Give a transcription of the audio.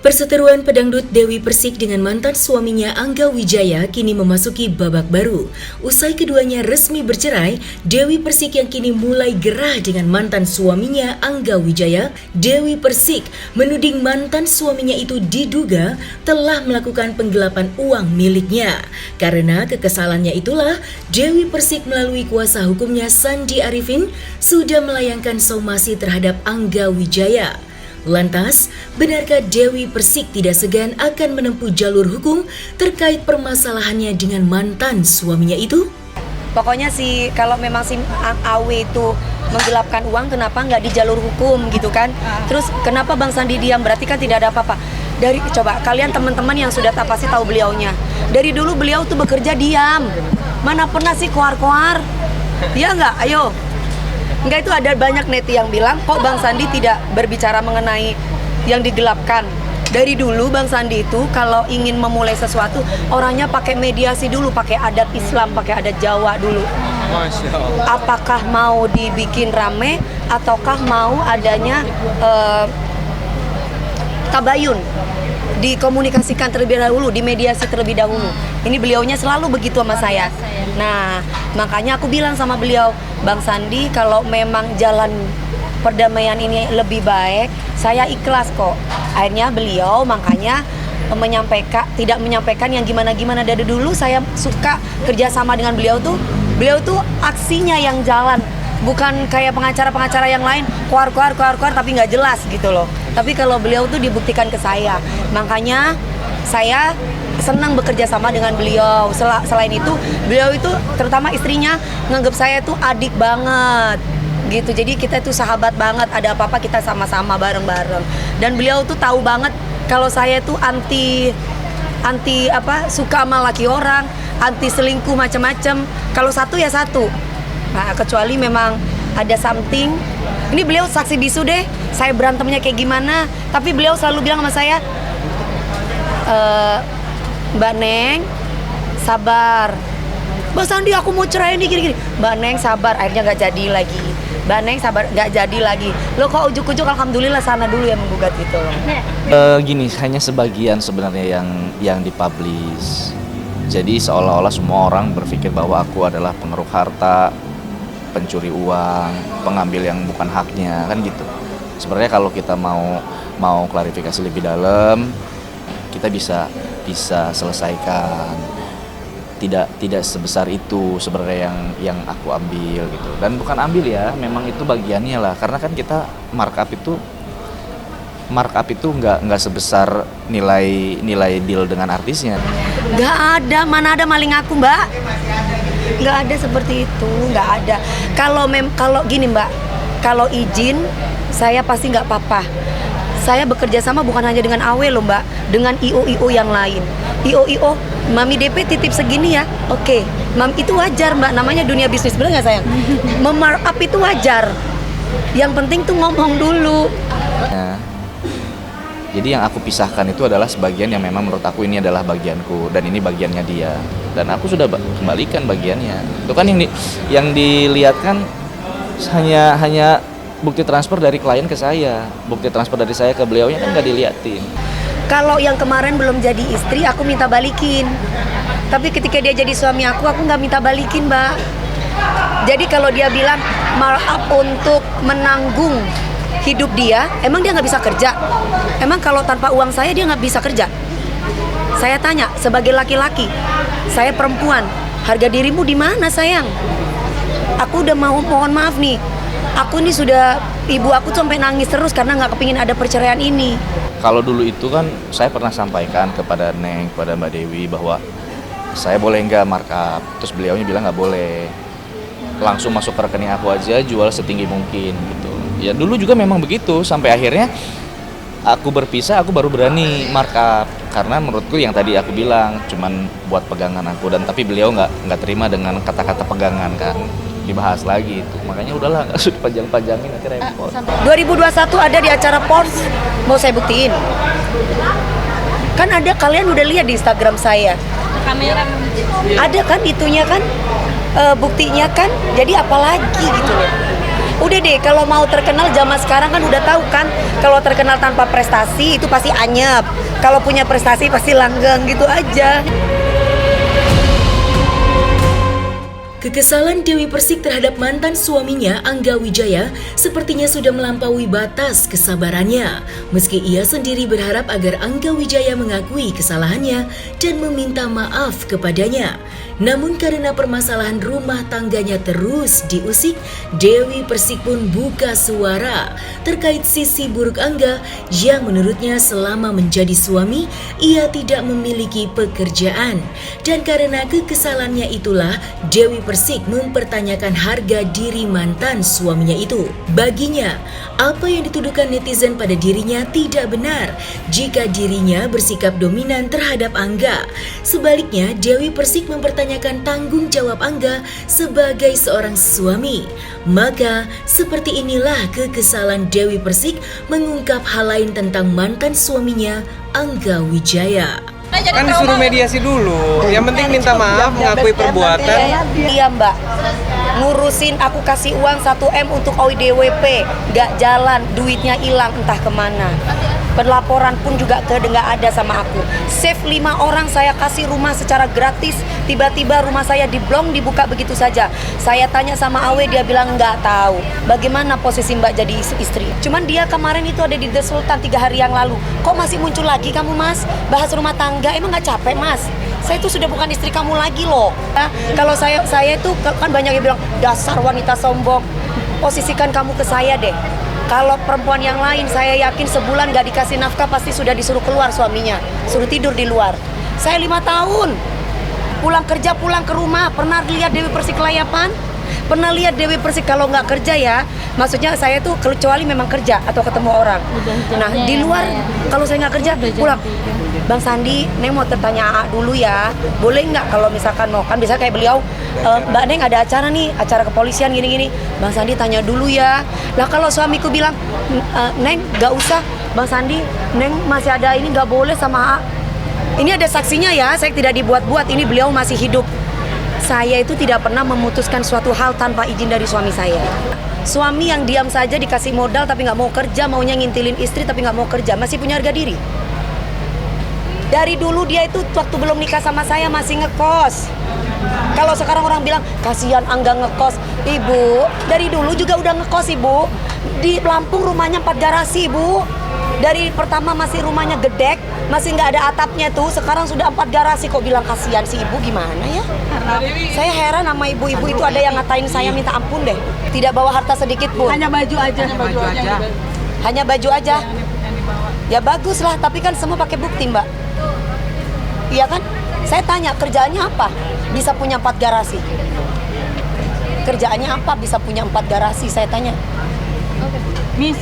Perseteruan pedangdut Dewi Persik dengan mantan suaminya Angga Wijaya kini memasuki babak baru. Usai keduanya resmi bercerai, Dewi Persik yang kini mulai gerah dengan mantan suaminya Angga Wijaya, Dewi Persik menuding mantan suaminya itu diduga telah melakukan penggelapan uang miliknya. Karena kekesalannya itulah, Dewi Persik melalui kuasa hukumnya Sandi Arifin sudah melayangkan somasi terhadap Angga Wijaya. Lantas, benarkah Dewi Persik tidak segan akan menempuh jalur hukum terkait permasalahannya dengan mantan suaminya itu? Pokoknya sih kalau memang si AW itu menggelapkan uang, kenapa nggak di jalur hukum gitu kan? Terus kenapa Bang Sandi diam? Berarti kan tidak ada apa-apa. Coba kalian teman-teman yang sudah pasti tahu beliaunya. Dari dulu beliau tuh bekerja diam. Mana pernah sih koar-koar? Iya nggak? Ayo. Enggak, itu ada banyak neti yang bilang kok Bang Sandi tidak berbicara mengenai yang digelapkan. Dari dulu Bang Sandi itu kalau ingin memulai sesuatu orangnya pakai mediasi dulu, pakai adat Islam, pakai adat Jawa dulu. Masya Allah. Apakah mau dibikin rame ataukah mau adanya tabayun, dikomunikasikan terlebih dahulu, dimediasi terlebih dahulu. Ini beliaunya selalu begitu sama saya. Nah, makanya aku bilang sama beliau, Bang Sandi, kalau memang jalan perdamaian ini lebih baik, saya ikhlas kok. Akhirnya beliau makanya tidak menyampaikan yang gimana-gimana. Dari dulu saya suka kerjasama dengan beliau tuh aksinya yang jalan. Bukan kayak pengacara-pengacara yang lain, keluar tapi nggak jelas gitu loh. Tapi kalau beliau tuh dibuktikan ke saya. Makanya saya senang bekerja sama dengan beliau. Selain itu, beliau itu terutama istrinya nganggap saya tuh adik banget gitu. Jadi kita tuh sahabat banget, ada apa-apa kita sama-sama bareng-bareng. Dan beliau tuh tahu banget kalau saya tuh anti suka sama laki orang, anti selingkuh macam-macam. Kalau satu ya satu. Nah, kecuali memang ada something. Ini beliau saksi bisu deh, saya berantemnya kayak gimana. Tapi beliau selalu bilang sama saya, Mbak Neng, sabar. Mbak Sandi, aku mau cerai nih gini-gini. Mbak Neng sabar, akhirnya nggak jadi lagi. Mbak Neng sabar, nggak jadi lagi. Lo kok ujuk-ujuk, alhamdulillah sana dulu yang menggugat gitu loh. Gini, hanya sebagian sebenarnya yang dipublish. Jadi seolah-olah semua orang berpikir bahwa aku adalah pengeruk harta, pencuri uang, pengambil yang bukan haknya, kan gitu. Sebenarnya kalau kita mau klarifikasi lebih dalam, kita bisa selesaikan. Tidak sebesar itu sebenarnya yang aku ambil gitu. Dan bukan ambil ya, memang itu bagiannya lah. Karena kan kita markup itu nggak sebesar nilai deal dengan artisnya. Nggak ada, mana ada maling aku, Mbak. Nggak ada seperti itu, nggak ada. Kalau gini Mbak, kalau izin saya pasti nggak apa-apa. Saya bekerja sama bukan hanya dengan AW loh Mbak, dengan IO yang lain. IO, Mami DP titip segini ya, oke. Mam, itu wajar Mbak, namanya dunia bisnis, bener nggak sayang? Memarkup itu wajar. Yang penting tuh ngomong dulu. Ya. Jadi yang aku pisahkan itu adalah sebagian yang memang menurut aku ini adalah bagianku dan ini bagiannya dia. Dan aku sudah kembalikan bagiannya. Itu kan yang dilihat kan hanya bukti transfer dari klien ke saya. Bukti transfer dari saya ke beliaunya kan nggak diliatin. Kalau yang kemarin belum jadi istri, aku minta balikin. Tapi ketika dia jadi suami aku nggak minta balikin, Mbak. Jadi kalau dia bilang markup untuk menanggung hidup dia, emang dia nggak bisa kerja? Emang kalau tanpa uang saya dia nggak bisa kerja? Saya tanya, sebagai laki-laki, saya perempuan, harga dirimu di mana sayang? Aku udah mohon maaf nih, aku nih sudah, ibu aku sampai nangis terus karena nggak kepingin ada perceraian ini. Kalau dulu itu kan saya pernah sampaikan kepada Neng, kepada Mbak Dewi bahwa saya boleh nggak markup, terus beliaunya bilang nggak boleh. Langsung masuk ke rekening aku aja, jual setinggi mungkin gitu. Ya dulu juga memang begitu, sampai akhirnya aku berpisah, aku baru berani markup. Karena menurutku yang tadi aku bilang cuman buat pegangan aku, dan tapi beliau nggak terima dengan kata-kata pegangan kan, dibahas lagi itu. Makanya udahlah, nggak usah panjang-panjangin, nanti repot. 2021 ada di acara Porsche, mau saya buktiin. Kan ada, kalian udah lihat di Instagram saya. Kamera. Ada kan itunya kan, buktinya kan. Jadi apalagi gitu loh. Udah deh, kalau mau terkenal zaman sekarang kan udah tahu kan, kalau terkenal tanpa prestasi itu pasti anyep, kalau punya prestasi pasti langgeng, gitu aja. Kekesalan Dewi Persik terhadap mantan suaminya Angga Wijaya sepertinya sudah melampaui batas kesabarannya. Meski ia sendiri berharap agar Angga Wijaya mengakui kesalahannya dan meminta maaf kepadanya. Namun karena permasalahan rumah tangganya terus diusik, Dewi Persik pun buka suara terkait sisi buruk Angga yang menurutnya selama menjadi suami, ia tidak memiliki pekerjaan. Dan karena kekesalannya itulah, Dewi Persik mempertanyakan harga diri mantan suaminya itu. Baginya, apa yang dituduhkan netizen pada dirinya tidak benar jika dirinya bersikap dominan terhadap Angga. Sebaliknya, Dewi Persik mempertanyakan tanggung jawab Angga sebagai seorang suami. Maka, seperti inilah kekesalan Dewi Persik mengungkap hal lain tentang mantan suaminya Angga Wijaya. Kan disuruh mediasi dulu, yang penting minta maaf, mengakui perbuatan. Iya mbak, ngurusin aku kasih uang 1 M untuk OIDWP, gak jalan, duitnya hilang entah kemana. Pelaporan pun juga nggak ada sama aku. Save 5 orang saya kasih rumah secara gratis, tiba-tiba rumah saya diblong, dibuka begitu saja. Saya tanya sama Awe, dia bilang nggak tahu. Bagaimana posisi mbak jadi istri? Cuman dia kemarin itu ada di The Sultan 3 hari yang lalu. Kok masih muncul lagi kamu mas? Bahas rumah tangga, emang nggak capek mas? Saya itu sudah bukan istri kamu lagi loh. Nah, kalau saya itu kan banyak yang bilang dasar wanita sombong. Posisikan kamu ke saya deh. Kalau perempuan yang lain, saya yakin sebulan gak dikasih nafkah pasti sudah disuruh keluar suaminya, suruh tidur di luar. Saya 5 tahun, pulang kerja, pulang ke rumah, pernah lihat Dewi Persik kelayapan? Pernah lihat Dewi Persik kalau nggak kerja ya? Maksudnya saya tuh kecuali memang kerja atau ketemu orang. Nah di luar kalau saya nggak kerja pulang. Bang Sandi, Neng mau tertanya dulu ya. Boleh nggak kalau misalkan mau, kan bisa kayak beliau, Mbak Neng ada acara nih, acara kepolisian gini-gini. Bang Sandi tanya dulu ya. Lah kalau suamiku bilang, Neng nggak usah, Bang Sandi, Neng masih ada ini nggak boleh sama A. Ini ada saksinya ya, saya tidak dibuat-buat, ini beliau masih hidup. Saya itu tidak pernah memutuskan suatu hal tanpa izin dari suami saya. Suami yang diam saja dikasih modal tapi nggak mau kerja, maunya ngintilin istri tapi nggak mau kerja, masih punya harga diri. Dari dulu dia itu waktu belum nikah sama saya masih ngekos. Kalau sekarang orang bilang kasihan Angga ngekos, ibu dari dulu juga udah ngekos ibu. Di Lampung rumahnya 4 garasi ibu. Dari pertama masih rumahnya gedek, masih nggak ada atapnya tuh. Sekarang sudah 4 garasi, kok bilang kasihan si ibu gimana ya? Saya heran sama ibu-ibu itu, ada yang ngatain saya minta ampun deh. Tidak bawa harta sedikit pun. Hanya baju aja. Hanya baju aja. Ya bagus lah, tapi kan semua pakai bukti mbak. Iya kan? Saya tanya kerjaannya apa? Bisa punya 4 garasi. Kerjaannya apa bisa punya 4 garasi? Saya tanya. Miss.